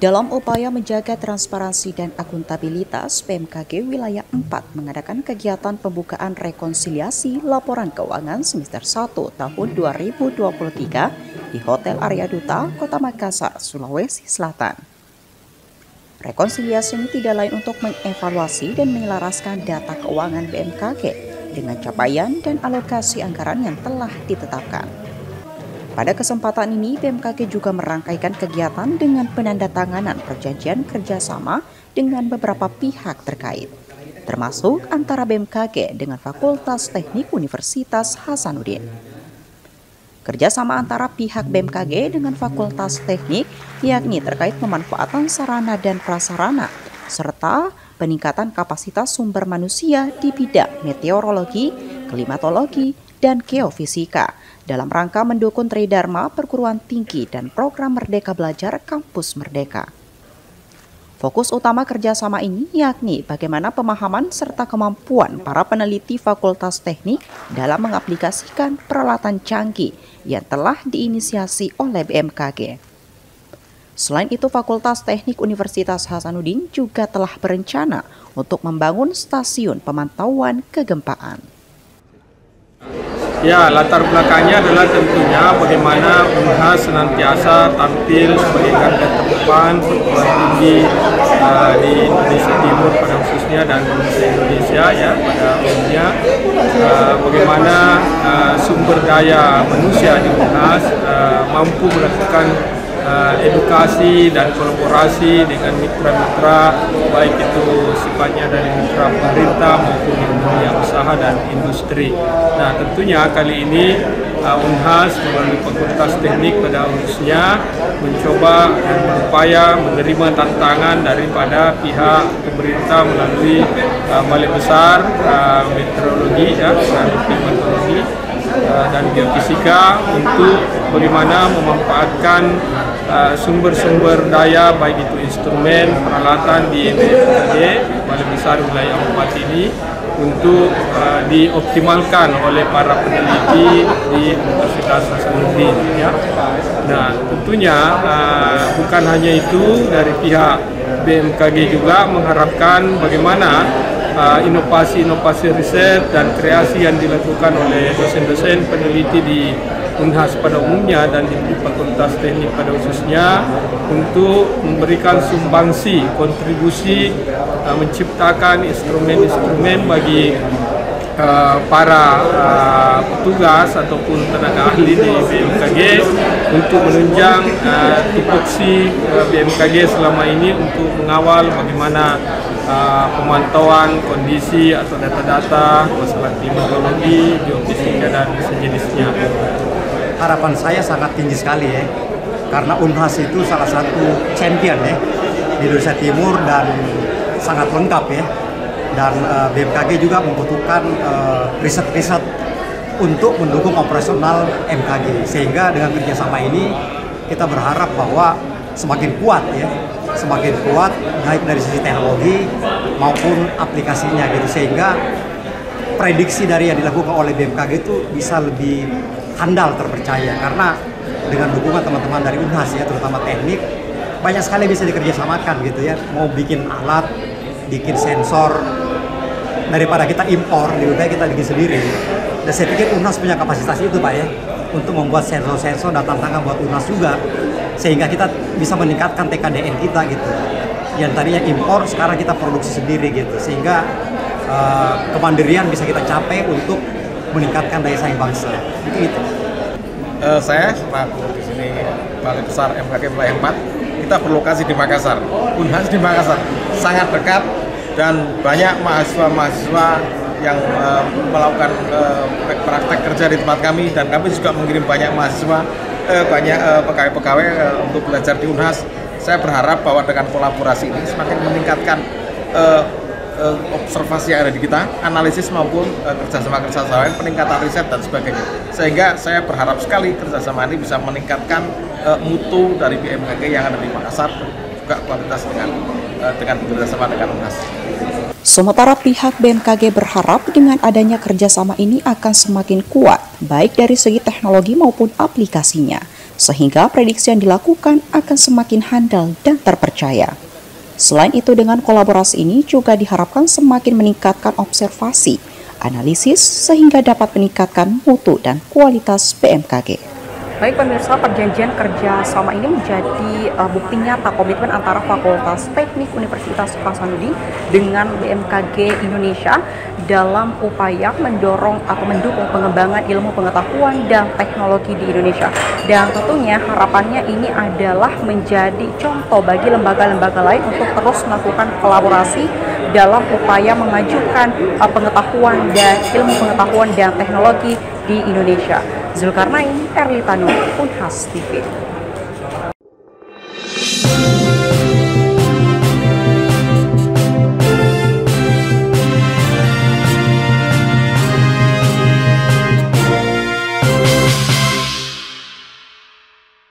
Dalam upaya menjaga transparansi dan akuntabilitas, BMKG Wilayah 4 mengadakan kegiatan pembukaan rekonsiliasi laporan keuangan semester 1 tahun 2023 di Hotel Arya Duta, Kota Makassar, Sulawesi Selatan. Rekonsiliasi ini tidak lain untuk mengevaluasi dan menyelaraskan data keuangan BMKG dengan capaian dan alokasi anggaran yang telah ditetapkan. Pada kesempatan ini, BMKG juga merangkaikan kegiatan dengan penandatanganan perjanjian kerjasama dengan beberapa pihak terkait, termasuk antara BMKG dengan Fakultas Teknik Universitas Hasanuddin. Kerjasama antara pihak BMKG dengan Fakultas Teknik yakni terkait pemanfaatan sarana dan prasarana, serta peningkatan kapasitas sumber manusia di bidang meteorologi, klimatologi, dan geofisika dalam rangka mendukung Tridharma Perguruan Tinggi dan program Merdeka Belajar Kampus Merdeka. Fokus utama kerjasama ini yakni bagaimana pemahaman serta kemampuan para peneliti Fakultas Teknik dalam mengaplikasikan peralatan canggih yang telah diinisiasi oleh BMKG. Selain itu, Fakultas Teknik Universitas Hasanuddin juga telah berencana untuk membangun stasiun pemantauan kegempaan. Ya, latar belakangnya adalah tentunya bagaimana Unhas senantiasa tampil sebagai garda terdepan perguruan tinggi di Indonesia Timur pada khususnya dan Indonesia ya pada umumnya. Bagaimana sumber daya manusia di Unhas mampu melakukan edukasi dan kolaborasi dengan mitra-mitra, baik itu sifatnya dari mitra pemerintah maupun dunia usaha dan industri. Nah, tentunya kali ini Unhas melalui Fakultas Teknik pada khususnya mencoba dan berupaya menerima tantangan daripada pihak pemerintah melalui Balai Besar Meteorologi dan Klimatologi dan Geofisika untuk bagaimana memanfaatkan sumber-sumber daya baik itu instrumen, peralatan di BMKG Balai Besar Wilayah 4 ini untuk dioptimalkan oleh para peneliti di Universitas Hasanuddin ya. Nah, tentunya bukan hanya itu, dari pihak BMKG juga mengharapkan bagaimana inovasi-inovasi riset dan kreasi yang dilakukan oleh dosen-dosen peneliti di Unhas pada umumnya dan di Fakultas Teknik pada khususnya untuk memberikan sumbangsi, kontribusi menciptakan instrumen-instrumen bagi para petugas ataupun tenaga ahli di BMKG untuk menunjang tupoksi BMKG selama ini untuk mengawal bagaimana pemantauan kondisi atau data-data masalah klimatologi, geofisika dan sejenisnya. Harapan saya sangat tinggi sekali ya, karena Unhas itu salah satu champion ya di Indonesia Timur dan sangat lengkap ya. Dan BMKG juga membutuhkan riset-riset untuk mendukung operasional MKG, sehingga dengan kerjasama ini kita berharap bahwa semakin kuat ya, semakin kuat baik dari sisi teknologi maupun aplikasinya gitu, sehingga prediksi dari yang dilakukan oleh BMKG itu bisa lebih handal terpercaya, karena dengan dukungan teman-teman dari Unhas ya, terutama teknik, banyak sekali bisa dikerjasamakan gitu ya, mau bikin alat, bikin sensor, daripada kita impor, lebih baik kita bikin sendiri. Dan saya pikir Unhas punya kapasitas itu Pak ya, untuk membuat sensor-sensor dan tantangan buat Unhas juga, sehingga kita bisa meningkatkan TKDN kita gitu. Yang tadinya impor, sekarang kita produksi sendiri gitu, sehingga kemandirian bisa kita capai untuk meningkatkan daya saing bangsa. Itu. Saya selaku di sini Balai Besar MKG Wilayah 4, kita berlokasi di Makassar. Unhas di Makassar sangat dekat dan banyak mahasiswa-mahasiswa yang melakukan praktek kerja di tempat kami, dan kami juga mengirim banyak mahasiswa, banyak pegawai-pegawai untuk belajar di Unhas. Saya berharap bahwa dengan kolaborasi ini semakin meningkatkan observasi yang ada di kita, analisis maupun kerjasama-kerjasama lain, peningkatan riset dan sebagainya. Sehingga saya berharap sekali kerjasama ini bisa meningkatkan mutu dari BMKG yang ada di Makassar, juga kualitas dengan kerjasama dengan Unhas. Sementara pihak BMKG berharap dengan adanya kerjasama ini akan semakin kuat, baik dari segi teknologi maupun aplikasinya, sehingga prediksi yang dilakukan akan semakin handal dan terpercaya. Selain itu, dengan kolaborasi ini juga diharapkan semakin meningkatkan observasi, analisis, sehingga dapat meningkatkan mutu dan kualitas BMKG. Baik pemirsa, perjanjian kerja sama ini menjadi bukti nyata komitmen antara Fakultas Teknik Universitas Hasanuddin dengan BMKG Indonesia dalam upaya mendorong atau mendukung pengembangan ilmu pengetahuan dan teknologi di Indonesia. Dan tentunya harapannya ini adalah menjadi contoh bagi lembaga-lembaga lain untuk terus melakukan kolaborasi dalam upaya memajukan pengetahuan dan ilmu pengetahuan dan teknologi di Indonesia. Zulkarnain, Erlita Nur, Unhas TV.